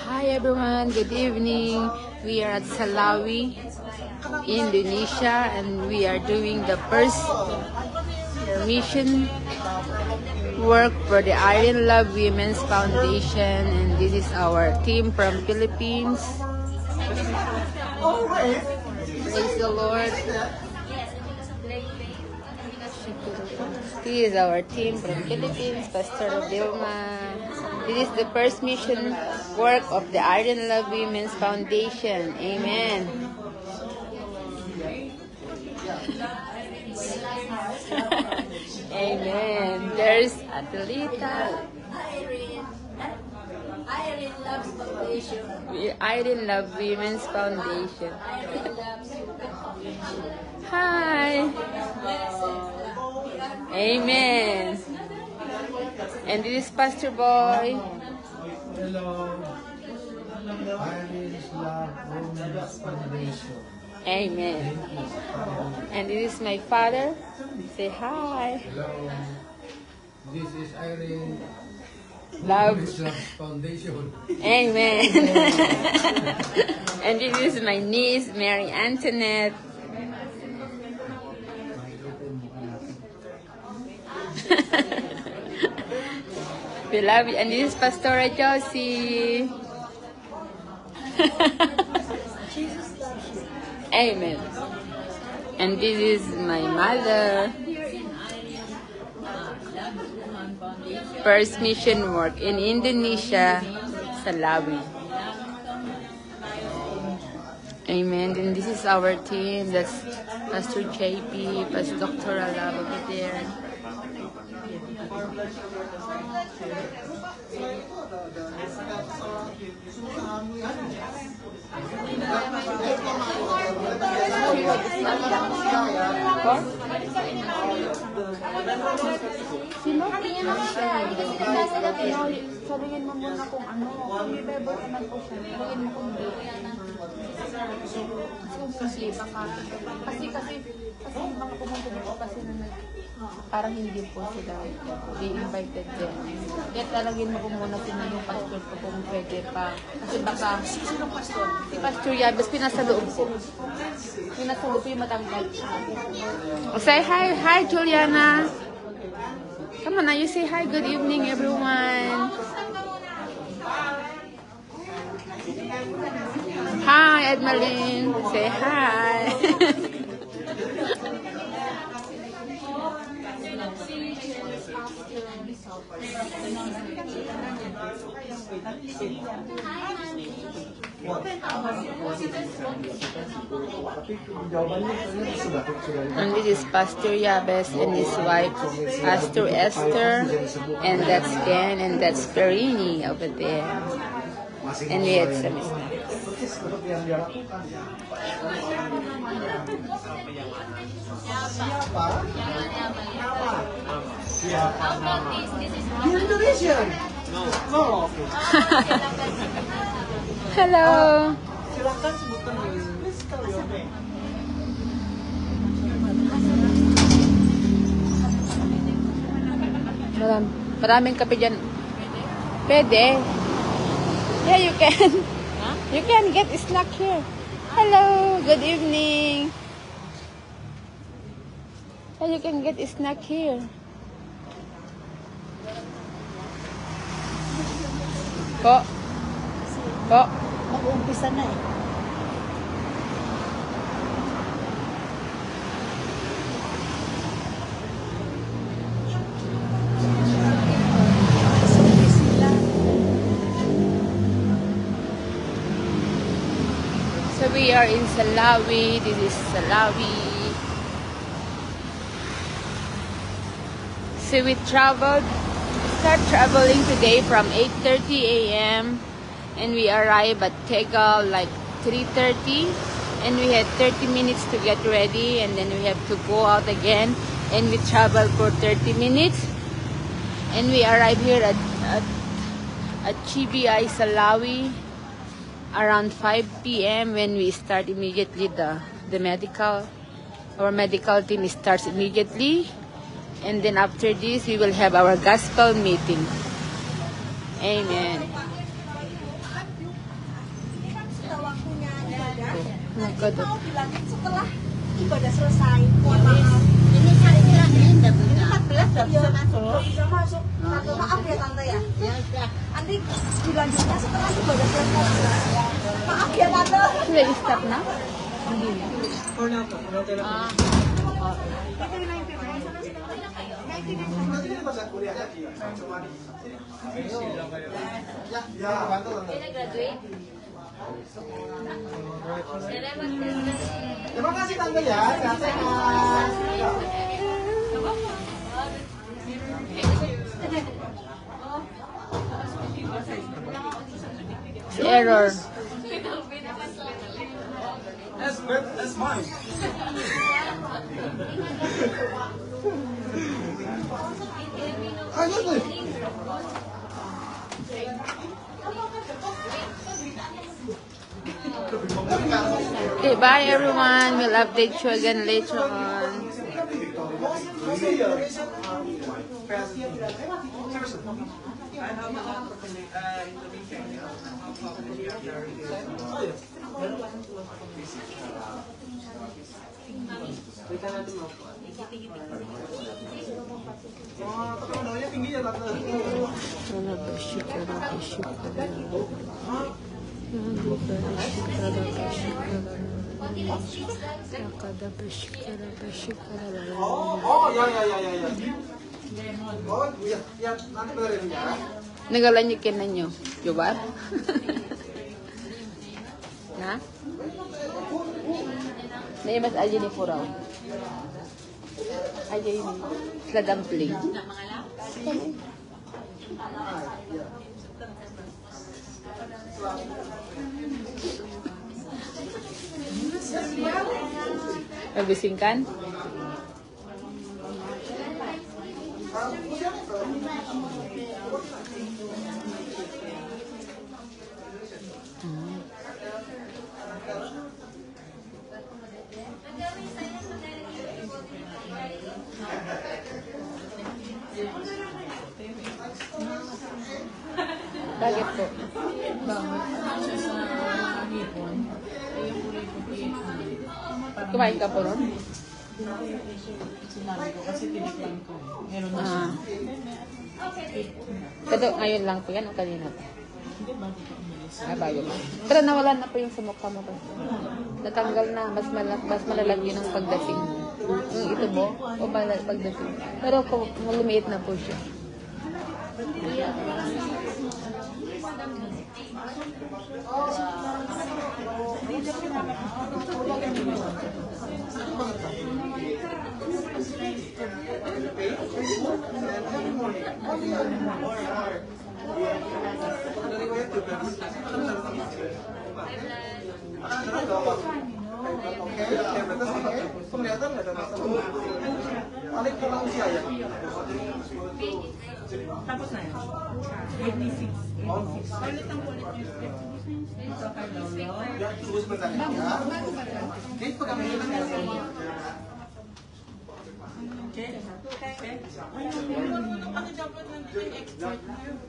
Hi everyone, good evening. We are at Salawi, Indonesia, and we are doing the first mission work for the Iron Love Women's Foundation, and this is our team from Philippines. Praise the Lord. This is our team from Philippines, Pastor Dilma. This is the first mission work of the Iron Love Women's Foundation. Amen. Amen. There's Adelita. Iron Love Foundation. Iron Love Women's Foundation. Hi. Amen. And this is Pastor Boy. Hello. Iron Love Women's Foundation. Amen. And this is my father. Say hi. Hello. This is Iron Love. Women's Love Foundation. Amen. And this is my niece, Mary Antoinette. We love you. And this is Pastora Josie. Amen. And this is my mother. First mission work in Indonesia, Salawi. Amen. And this is our team. That's Pastor JP, Pastor Dr. Alab over there. Sino? Sabihin mo muna kung ano. May Bible naman po siya. Sabihin mo kung hindi. Kasi mga pumunta dito kasi na parang hindi po sila i-invited din. Kaya talagin mo po muna sila yung pastor ko kung pwede pa. Kasi baka, sinong pastor? Si Pastor Yabes, pinasa loob po. Pinasa loob po yung matangkad. Say hi. Hi, Juliana. Come on, now you say hi. Good evening, everyone. Hi, Edmeline. Say hi. And this is Pastor Yabes and his wife, Pastor Esther, and that's Ken, and that's Perini over there. And we had some snacks. Indonesian? No. Hello. Silakan sebutkan diri. Please tell your name. Maraming kape dyan. Pwede. Yeah, you can. You can get a snack here. Hello. Good evening. Yeah, you can get a snack here. Po. Po. Mag-uumpisa na eh. So we are in Salawi. This is Salawi. So we start traveling today from 8:30 a.m. and we arrive at Tegal like 3:30, and we had 30 minutes to get ready, and then we have to go out again, and we travel for 30 minutes, and we arrive here at GBI Salawi around 5 p.m. when we start immediately our medical team starts immediately, and then after this we will have our gospel meeting. Amen. Nagkadap. Setelah ibadah selesai, mohon maaf. Ini hari terakhir ini 14 sudah bisa masuk. Bisa masuk. Tante, maaf ya tante ya. Ya sudah. Nanti dilanjutnya setelah ibadah selesai. Maaf ya tante. Sudah stop na? Terima kasih tante ya, sehat-sehat. Error. That's mine. Ayo deh. Okay, bye everyone. We'll update you again later on. Tinggi ya tante. Oh ya. Oh ya nanti benerin ya. Nagalanyikin na nyo. Jubar? Na? Naimas aja ni Furaw. Aja ini. Sila dumpling. Habisin kan? Bakit po? Kumain ka po ron? Sinabi ko kasi tinikman ko. Meron na siya. Kato, ngayon lang po yan o kanina pa? Hindi, bago ko umalis. Bago lang. Pero nawala na po yung sa mukha mo ba? Natanggal na, mas malalaki ng pagdating. Yung ito mo, o pagdating. Pero kung lumiit na po siya. Kelihatan nggak ada masalah. Paling kurang usia ya. Tapos na yun. 86. Ulit ang kulit niyo. Ito kay Lolo. Ya, tunggu sebentar ya. Ini pegangan tangan ya. Okay. Ayun, ano na pati dapat nandito yung expert na yun.